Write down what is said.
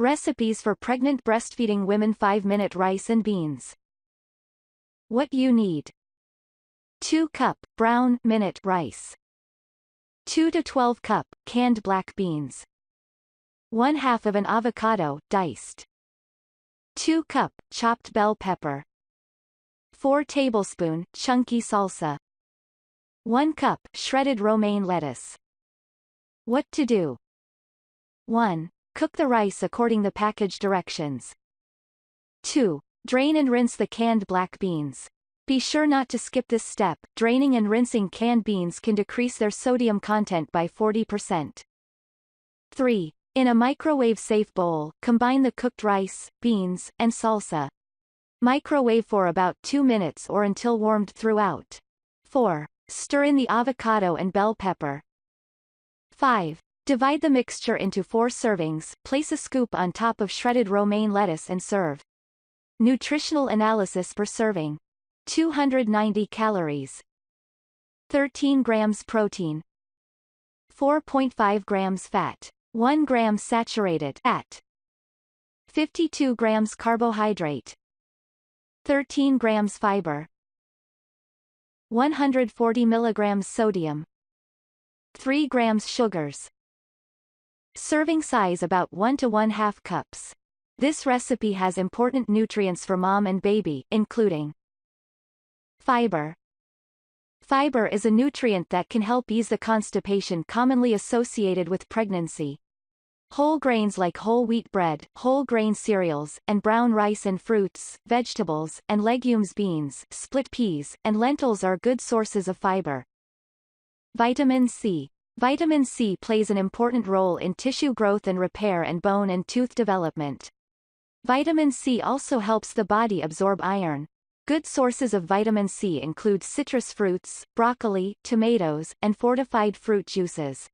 Recipes for pregnant breastfeeding women. 5-minute rice and beans. What you need: 2 cup brown minute rice, 2 to 12 cup canned black beans, 1/2 of an avocado diced, 2 cup chopped bell pepper, 4 tablespoon chunky salsa, 1 cup shredded romaine lettuce. What to do: 1. Cook the rice according the package directions. 2. Drain and rinse the canned black beans. Be sure not to skip this step. Draining and rinsing canned beans can decrease their sodium content by 40%. 3. In a microwave-safe bowl, combine the cooked rice, beans, and salsa. Microwave for about 2 minutes or until warmed throughout. 4. Stir in the avocado and bell pepper. 5. Divide the mixture into 4 servings, place a scoop on top of shredded romaine lettuce and serve. Nutritional analysis per serving: 290 calories, 13 grams protein, 4.5 grams fat, 1 gram saturated fat, 52 grams carbohydrate, 13 grams fiber, 140 milligrams sodium, 3 grams sugars. Serving size about 1 to 1/2 cups. This recipe has important nutrients for mom and baby, including fiber. Fiber is a nutrient that can help ease the constipation commonly associated with pregnancy. Whole grains like whole wheat bread, whole grain cereals, and brown rice and fruits, vegetables, and legumes, beans, split peas, and lentils are good sources of fiber. Vitamin C. Vitamin C plays an important role in tissue growth and repair and bone and tooth development. Vitamin C also helps the body absorb iron. Good sources of vitamin C include citrus fruits, broccoli, tomatoes, and fortified fruit juices.